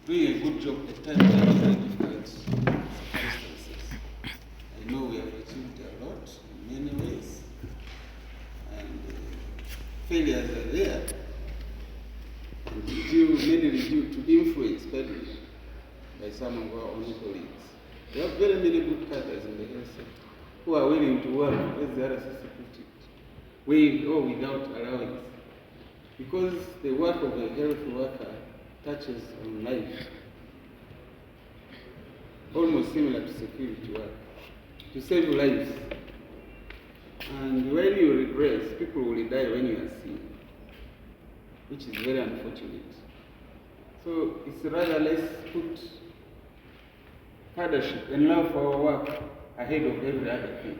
doing a good job at times are very difficult circumstances. I know we have achieved a lot in many ways, and failures are there, and mainly due to influence peddling by some of our own colleagues. We have very many good cadres in the health sector who are willing to work, as the RSS put it, with or without allowance, because the work of a health worker touches on life, almost similar to security work, to save lives. And when you regress, people will die when you are sick, which is very unfortunate. So it's rather let's put cadreship and love for our work ahead of every other thing.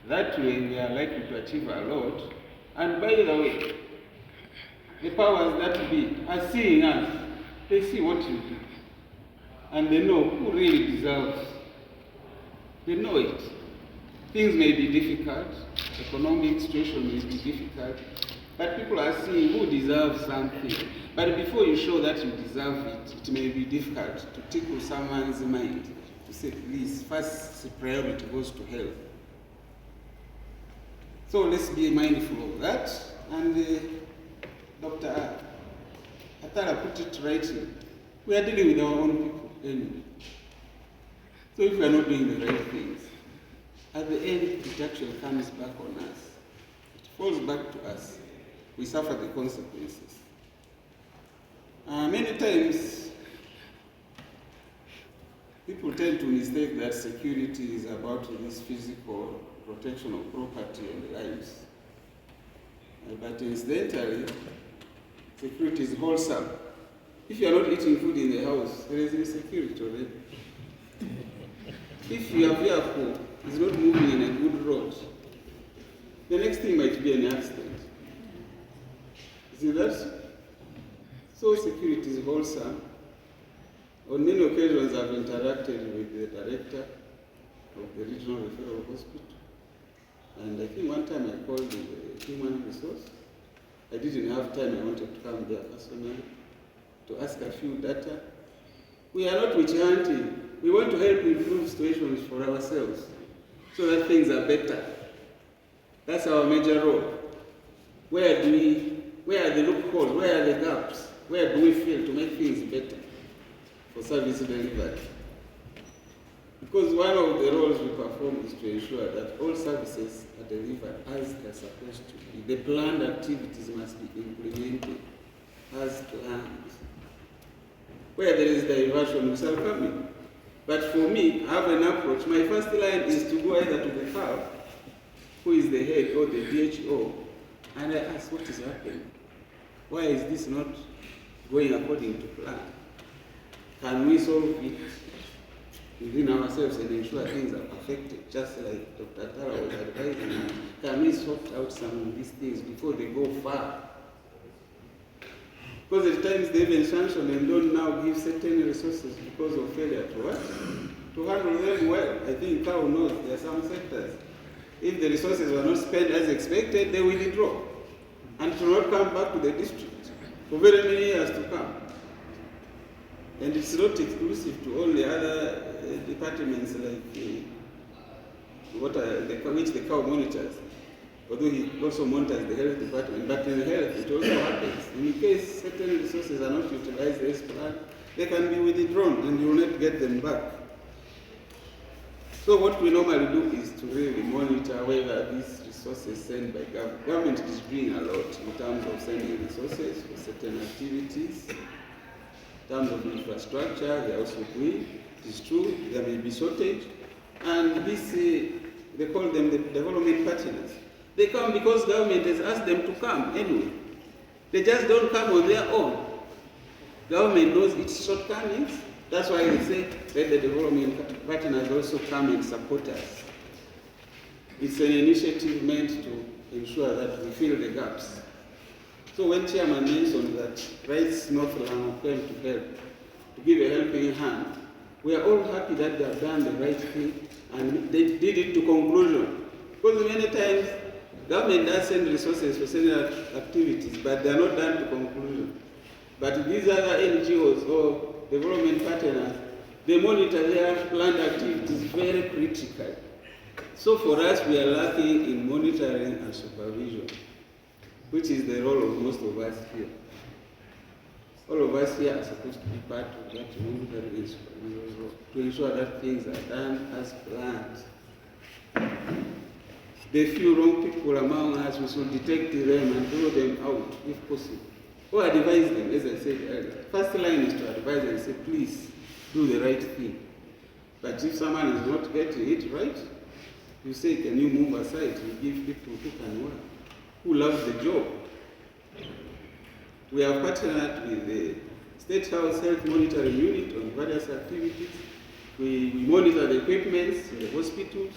That way we are likely to achieve a lot. And by the way, the powers that be are seeing us. They see what you do. And they know who really deserves. They know it. Things may be difficult, economic situation may be difficult, but people are seeing who deserves something. But before you show that you deserve it, it may be difficult to tickle someone's mind to say, please, first priority goes to health. So let's be mindful of that. And Dr. Atala put it rightly. We are dealing with our own people anyway. So if we are not doing the right things, at the end, it actually comes back on us. It falls back to us. We suffer the consequences. Many times, people tend to mistake that security is about this physical protection of property and lives. But incidentally, security is wholesome. If you are not eating food in the house, there is insecurity already. If your vehicle is not moving in a good road, the next thing might be an accident. See that? So security is wholesome. On many occasions I've interacted with the director of the regional referral hospital. And I think one time I called the human resource. I didn't have time, I wanted to come there personally to ask a few data. We are not witch hunting. We want to help improve situations for ourselves so that things are better. That's our major role. Where are the loopholes? Where are the gaps? Where do we fail to make things better for service delivery? Because one of the roles we perform is to ensure that all services are delivered as they're supposed to be. The planned activities must be implemented as planned. Where there is diversion, we shall come in. But for me, I have an approach. My first line is to go either to the CAV, who is the head, or the DHO, and I ask, what is happening? Why is this not going according to plan? Can we solve it within ourselves and ensure things are perfected, just like Dr. Tara was advising? Can we sort out some of these things before they go far? Because at times they even sanction and don't now give certain resources because of failure to what? To handle them well. I think Carl knows there are some sectors. If the resources were not spent as expected, they will withdraw and to not come back to the district for very many years to come. And it's not exclusive to all the other departments like which the cow monitors. Although he also monitors the health department, but in health it also happens. In case certain resources are not utilized as planned, they can be withdrawn and you will not get them back. So what we normally do is to really monitor whether these resources sent by government. Government is doing a lot in terms of sending resources for certain activities. In terms of infrastructure, they are also doing. It is true, there may be shortage. And this, they call them the development partners. They come because government has asked them to come anyway. They just don't come on their own. Government knows its shortcomings. That's why they say let the development partners also come and support us. It's an initiative meant to ensure that we fill the gaps. So when Chairman mentioned that Rice Northland came to help, to give a helping hand, we are all happy that they have done the right thing and they did it to conclusion. Because many times, government does send resources for certain activities, but they are not done to conclusion. But these other NGOs or development partners, they monitor their plant activities very critically. So for us, we are lacking in monitoring and supervision, which is the role of most of us here. All of us here are supposed to be part of that monitoring and supervision role to ensure that things are done as planned. The few wrong people among us, we should detect them and throw them out if possible. Or advise them, as I said earlier. First line is to advise and say, please do the right thing. But if someone is not getting it right, you say, can you move aside? You give people who can work, who love the job. We have partnered with the State House Health Monitoring Unit on various activities. We monitor the equipments in the hospitals,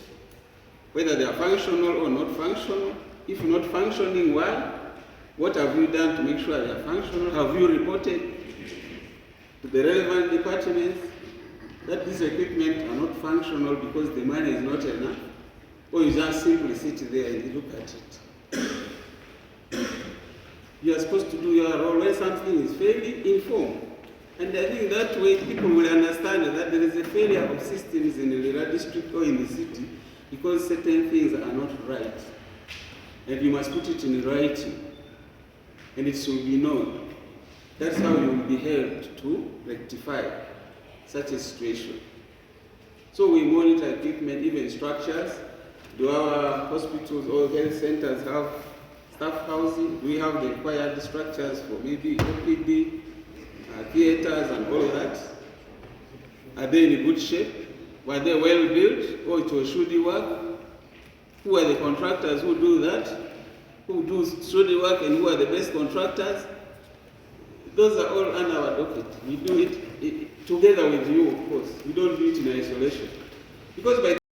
whether they are functional or not functional. If not functioning well, what have you done to make sure they are functional? Have you reported to the relevant departments that these equipment are not functional because the money is not enough? Or you just simply sit there and look at it? You are supposed to do your role. When something is failing, inform. And I think that way people will understand that there is a failure of systems in the Lira district or in the city because certain things are not right. And you must put it in writing. And it should be known. That's how you will be held to rectify such a situation. So we monitor equipment, even structures. Do our hospitals or health centers have staff housing? Do we have the required structures for maybe OPD, theaters and all of that? Are they in good shape? Were they well built or it was shoddy work? Who are the contractors who do that? Who do shoddy work and who are the best contractors? Those are all under our docket. We do it together with you, of course. We don't do it in isolation. Because by